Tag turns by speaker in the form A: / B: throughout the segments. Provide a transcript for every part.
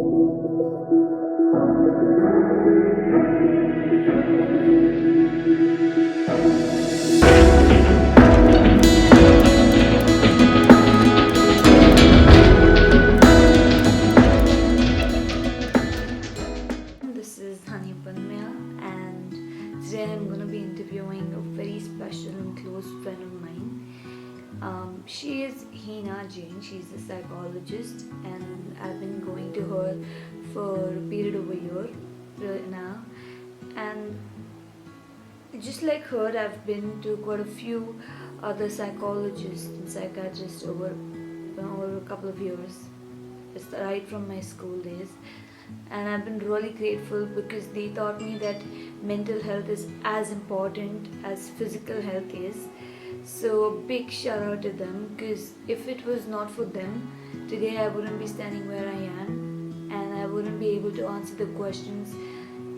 A: This is Hani Panmya, and today I'm going to be interviewing a very special and close friend of mine. She is Hina Jain. She's a psychologist, and I've been going to her for a period of a year now. And just like her, I've been to quite a few other psychologists and psychiatrists over a couple of years. It's right from my school days, and I've been really grateful because they taught me that mental health is as important as physical health is. So a big shout out to them, because if it was not for them, today I wouldn't be standing where I am, and I wouldn't be able to answer the questions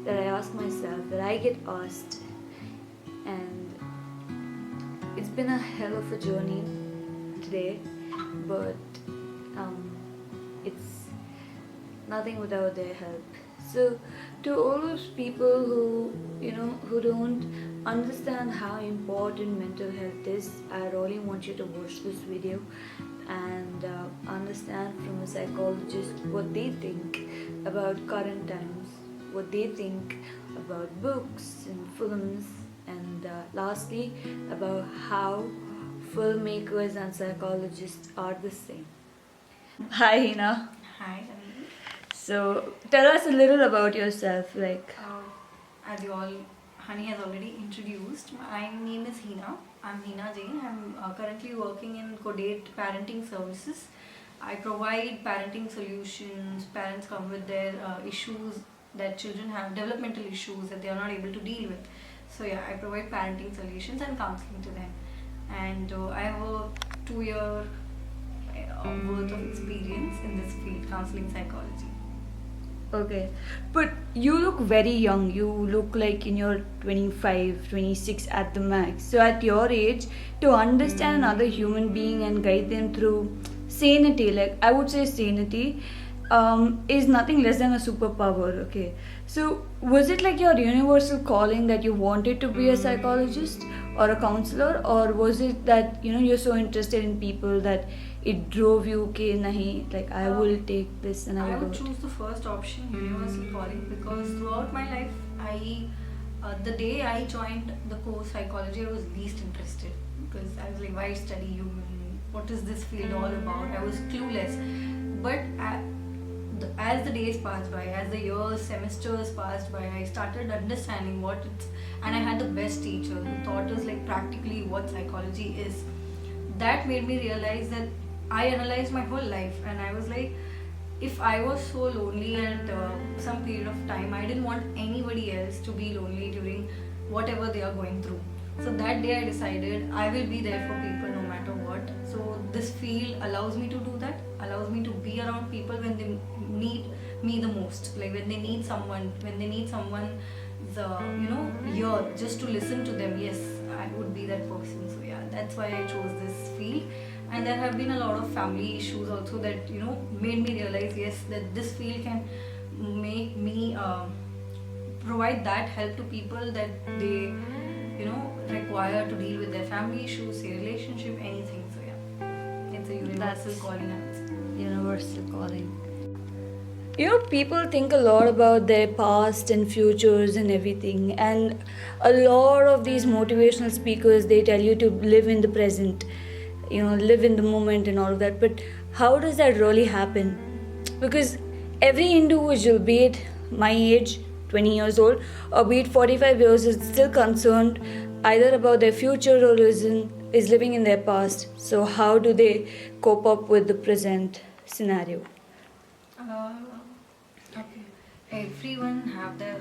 A: that I ask myself, that I get asked. And it's been a hell of a journey today, but it's nothing without their help. So to all those people who don't understand how important mental health is, I really want you to watch this video and understand from a psychologist what they think about current times, what they think about books and films, and lastly about how filmmakers and psychologists are the same. Hi Hina.
B: Hi, Anil.
A: So tell us a little about yourself, like.
B: As you all, Hani has already introduced, my name is Hina. I'm Hina Jain. I'm currently working in Codate Parenting Services. I provide parenting solutions. Parents come with their issues that children have, developmental issues that they are not able to deal with. So yeah, I provide parenting solutions and counseling to them. And I have a 2-year worth of experience in this field, counseling psychology.
A: Okay, but you look very young. You look like in your 25, 26 at the max. So at your age, to understand another human being and guide them through sanity, like I would say sanity, is nothing less than a superpower. Okay, so was it like your universal calling that you wanted to be a psychologist or a counselor, or was it that you're so interested in people that it drove you, okay, nahi, like I will take this and I
B: I
A: will
B: would
A: do it?
B: choose the first option, universal calling, because throughout my life, the day I joined the course psychology, I was least interested because I was like, why study human? What is this field all about? I was clueless. But as the days passed by, as the years, semesters passed by, I started understanding what it's, and I had the best teacher who taught us like practically what psychology is. That made me realize that I analyzed my whole life, and I was like, if I was so lonely at some period of time, I didn't want anybody else to be lonely during whatever they are going through. So that day I decided I will be there for people no matter what. So this field allows me to do that, allows me to be around people when they need me the most, like when they need someone, here just to listen to them. Yes, I would be that person. So yeah, that's why I chose this field. And there have been a lot of family issues also that made me realize, yes, that this field can make me provide that help to people that they require to deal with their family issues, their relationship, anything. So yeah, it's a universal
A: That's
B: calling, I would say.
A: universal calling. People think a lot about their past and futures and everything, and a lot of these motivational speakers, they tell you to live in the present, live in the moment and all of that. But how does that really happen? Because every individual, be it my age, 20 years old, or be it 45 years, is still concerned either about their future or is living in their past. So how do they cope up with the present scenario?
B: Uh, okay. Everyone have their,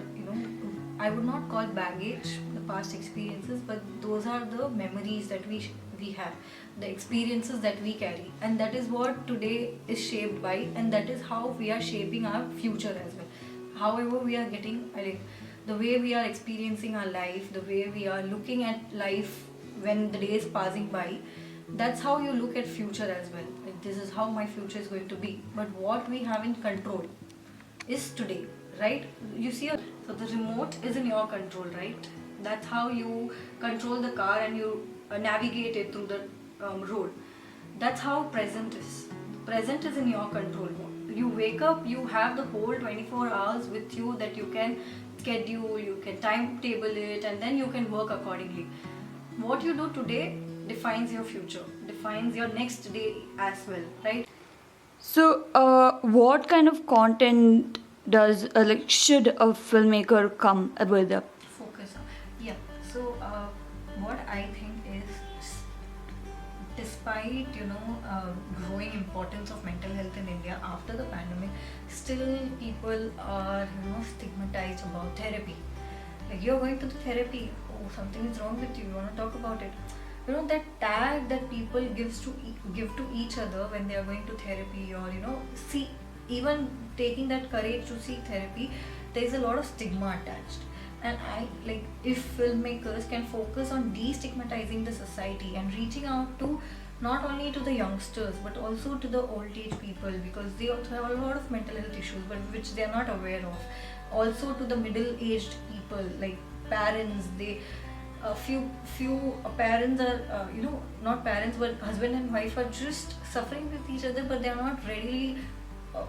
B: I would not call baggage the past experiences, but those are the memories that we have, the experiences that we carry, and that is what today is shaped by, and that is how we are shaping our future as well. However, we are getting like the way we are experiencing our life, the way we are looking at life when the day is passing by, that's how you look at future as well. Like, this is how my future is going to be. But what we have in control, is today, right? You see, so the remote is in your control, right? That's how you control the car and you navigate it through the road. That's how present is. Present is in your control. You wake up, you have the whole 24 hours with you that you can schedule, you can timetable it, and then you can work accordingly. What you do today defines your future, defines your next day as well, right?
A: So, what kind of content does should a filmmaker come with?
B: Focus on. Yeah. So what I think is, despite growing importance of mental health in India after the pandemic, still people are stigmatized about therapy. Like, you're going to the therapy, oh, something is wrong with you, you want to talk about it. That tag that people give to each other when they are going to therapy, or see, even taking that courage to seek therapy, there is a lot of stigma attached. And I like, if filmmakers can focus on destigmatizing the society and reaching out to not only to the youngsters but also to the old age people, because they also have a lot of mental health issues but which they are not aware of. Also to the middle aged people, like parents, they a few parents are not parents but husband and wife are just suffering with each other, but they are not readily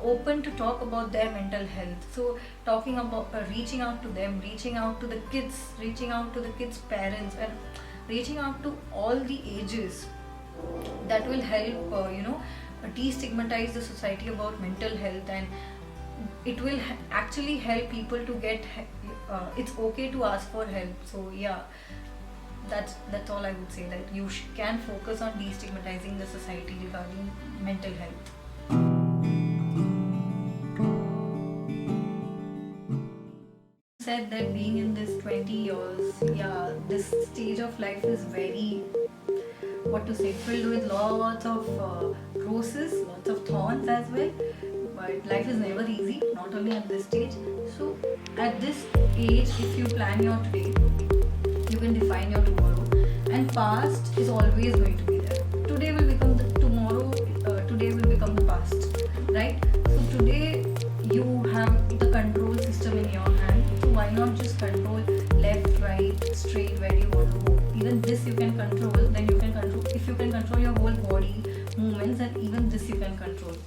B: open to talk about their mental health. So talking about reaching out to them, reaching out to the kids, reaching out to the kids parents, and reaching out to all the ages, that will help destigmatize the society about mental health. And it will actually help people to get it's okay to ask for help. So yeah, that's all I would say, that you can focus on destigmatizing the society regarding mental health. Said that being in this 20 years, yeah, this stage of life is very, what to say, filled with lots of roses, lots of thorns as well. But life is never easy, not only at this stage. So at this age, if you plan your today, you can define your tomorrow, and past is always going to be there. Today will become the tomorrow, today will become the past, right? So today you have the control system in your hand, so why not just control left, right, straight, where you want to go. Even this you can control, then you can control, if you can control your whole body movements, then even this you can control.